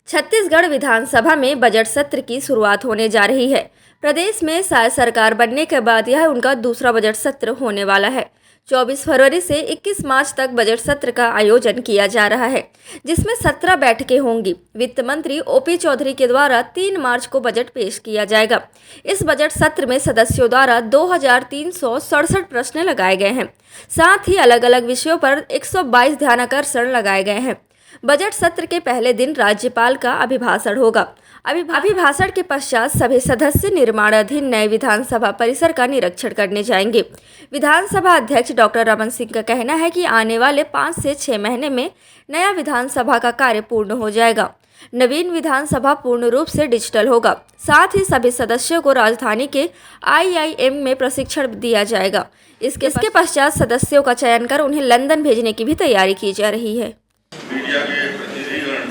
छत्तीसगढ़ विधानसभा में बजट सत्र की शुरुआत होने जा रही है। प्रदेश में सरकार बनने के बाद यह उनका दूसरा बजट सत्र होने वाला है। 24 फरवरी से 21 मार्च तक बजट सत्र का आयोजन किया जा रहा है, जिसमें 17 बैठकें होंगी। वित्त मंत्री ओपी चौधरी के द्वारा 3 मार्च को बजट पेश किया जाएगा। इस बजट सत्र में सदस्यों द्वारा 2367 प्रश्न लगाए गए हैं। साथ ही अलग अलग विषयों पर 122 ध्यानाकर्षण लगाए गए हैं। बजट सत्र के पहले दिन राज्यपाल का अभिभाषण होगा। अभिभाषण के पश्चात सभी सदस्य निर्माणाधीन नए विधानसभा परिसर का निरीक्षण करने जाएंगे। विधानसभा अध्यक्ष डॉक्टर रमन सिंह का कहना है कि आने वाले 5 से 6 महीने में नया विधानसभा का कार्य पूर्ण हो जाएगा। नवीन विधानसभा पूर्ण रूप से डिजिटल होगा। साथ ही सभी सदस्यों को राजधानी के IIM में प्रशिक्षण दिया जाएगा। इसके पश्चात सदस्यों का चयन कर उन्हें लंदन भेजने की भी तैयारी की जा रही है। मीडिया के प्रतिनिधिगण,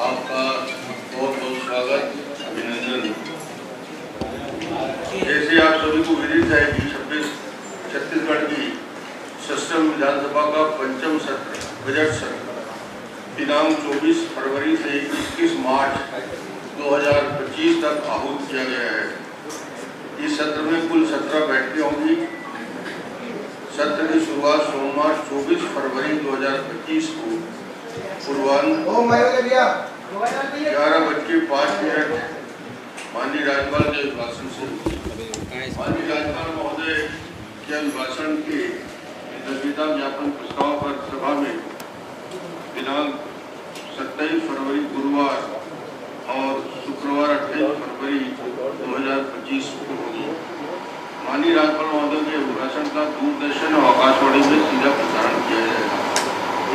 आपका बहुत बहुत स्वागत, अभिनंदन। जैसे आप सभी को विदित है कि छत्तीसगढ़ की सत्रहवीं विधानसभा का पंचम सत्र बजट सत्र दिनांक 24 फरवरी से 21 मार्च 2025 तक आहूत किया गया है। इस सत्र में कुल 17 बैठकें होंगी। सत्र की शुरुआत सोमवार 24 फरवरी 2025 को पूर्वाह्न 11:05 माननीय राज्यपाल के अभिभाषण से माननीय राज्यपाल महोदय के अभिभाषण के कृतज्ञता ज्ञापन प्रस्ताव पर सभा में दिनांक 27 फरवरी गुरुवार और शुक्रवार 28 फरवरी 2025 को होगी। माननीय राज्यपाल महोदय के अभिभाषण का दूरदर्शन और आकाशवाणी में सीधा प्रसारण किया जाएगा।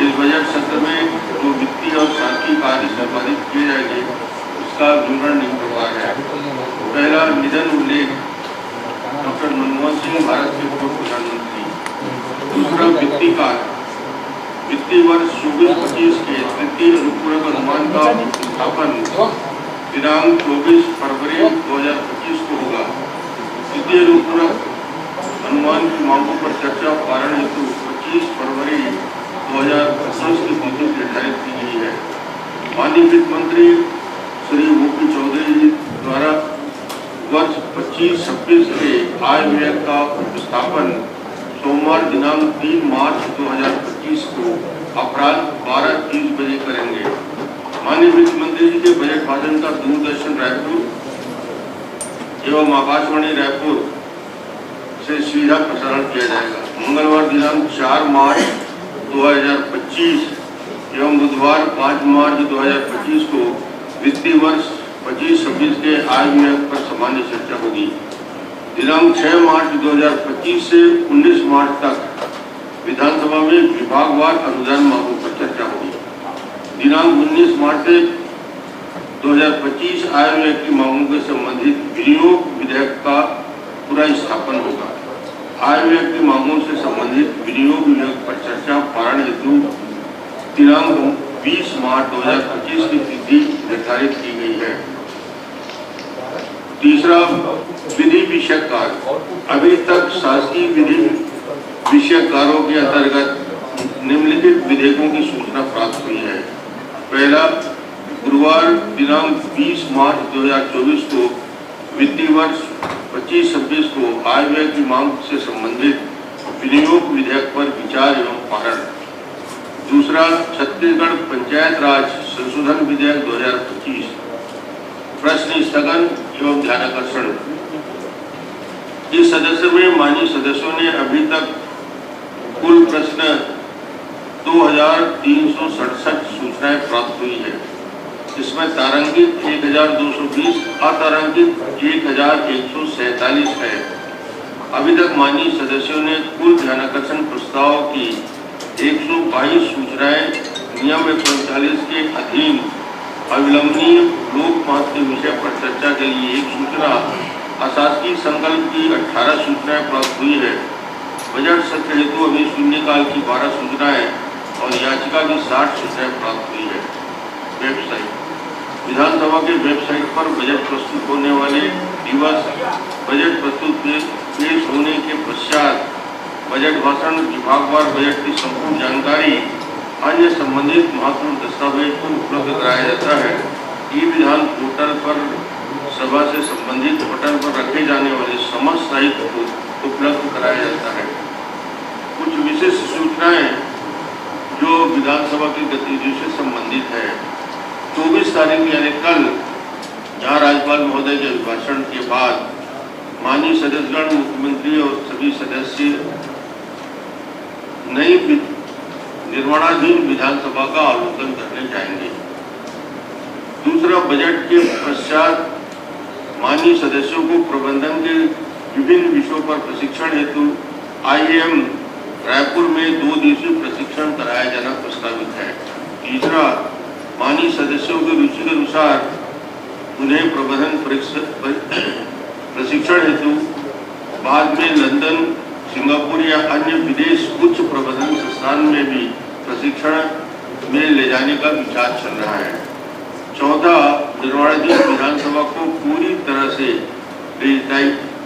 इस बजट सत्र में जो वित्तीय और शासकीय कार्य संपादित किए जाएंगे उसका विवरण निम्न प्रकार है। पहला, निधन उल्लेख डॉक्टर मनमोहन सिंह, भारत के पूर्व प्रधानमंत्री। दूसरा, वित्तीय कार्य वित्तीय वर्ष 24-25 के तृतीय अनुपूरक अनुमान का स्थापन दिनांक 24 फरवरी 2025 को होगा। तृतीय अनुपूरक अनुमान की मांगों पर चर्चा और कारण हेतु 25 फरवरी 2025 की तिथि निर्धारित की गई है। माननीय वित्त मंत्री श्री ओपी चौधरी जी द्वारा वर्ष 25-26 के आय व्यय का उपस्थापन सोमवार दिनांक 3 मार्च 2025 को अपराह्न 12:30 बजे करेंगे। माननीय वित्त मंत्री जी के बजट भाषण का दूरदर्शन रायपुर एवं आकाशवाणी रायपुर से सीधा प्रसारण किया जाएगा। मंगलवार दिनांक 4 मार्च 2025 एवं बुधवार 5 मार्च 2025 को वित्तीय वर्ष 25-26 के आय व्यय पर सामान्य चर्चा होगी। दिनांक 6 मार्च 2025 से 19 मार्च तक विधानसभा में विभागवार अनुदान मांगों पर चर्चा होगी। दिनांक 19 मार्च से 2025 आय व्यय की मांगों के संबंधित विनियोग विधेयक का पूरा स्थापन होगा। आय व्यय की मांगों से संबंधित विनियोग विधेयक पर चर्चा पारण हेतु दिनांक 20 मार्च 2025 की तिथि निर्धारित की गई है। तीसरा, विधि विषयक कार्य। अभी तक शासकीय विधि विषयक कार्यों के अंतर्गत निम्नलिखित विधेयकों की सूचना प्राप्त हुई है। पहला, गुरुवार दिनांक 20 मार्च 2024 को वित्तीय वर्ष 25-26 को आय व्यय की मांग से संबंधित विनियोग विधेयक पर विचार एवं पारण। दूसरा, छत्तीसगढ़ पंचायत राज संशोधन विधेयक 2025 प्रश्न स्थगन एवं ध्यानाकर्षण। इस सदस्य में माननीय सदस्यों ने अभी तक कुल प्रश्न 2367 सूचनाएं प्राप्त हुई है। इसमें तारांकित 1220, अतारांकित 1147 है। अभी तक माननीय सदस्यों ने कुल ध्यानाकर्षण प्रस्ताव की 122 सूचनाएं नियम 139 के अधीन अविलंबनीय लोक महत्व विषय पर चर्चा के लिए 1 सूचना, अशासकीय संकल्प की 18 सूचनाएं प्राप्त हुई है। बजट सत्र हेतु अभी शून्यकाल की 12 सूचनाएं और याचिका की 60 सूचनाएं प्राप्त हुई है। वेबसाइट विधानसभा के वेबसाइट पर बजट प्रस्तुत होने वाले दिवस, बजट प्रस्तुत पेश होने के पश्चात बजट भाषण, विभागवार बजट की संपूर्ण जानकारी अन्य संबंधित महत्वपूर्ण दस्तावेज को उपलब्ध कराया जाता है। ई-विधान पोर्टल पर सभा से संबंधित पोर्टल पर रखे जाने वाले समस्त साहित्य को उपलब्ध कराया जाता है। कुछ विशेष सूचनाएं जो विधानसभा की गतिविधियों से संबंधित है। 24 तारीख यानी कल जहाँ राज्यपाल महोदय के अभिभाषण के बाद माननीय सदस्यगण, मुख्यमंत्री और सभी सदस्य नई निर्माणाधीन विधानसभा का अवलोकन करने जाएंगे। दूसरा, बजट के पश्चात माननीय सदस्यों को प्रबंधन के विभिन्न विषयों पर प्रशिक्षण हेतु IIM रायपुर में 2 दिवसीय प्रशिक्षण कराया जाना प्रस्तावित है। तीसरा, माननीय सदस्यों की रुचि के अनुसार उन्हें प्रबंधन प्रशिक्षण हेतु बाद में लंदन, सिंगापुर या अन्य विदेश उच्च प्रबंधन संस्थान में भी प्रशिक्षण में ले जाने का विचार चल रहा है। चौथा, निर्माणाधीन विधानसभा को पूरी तरह से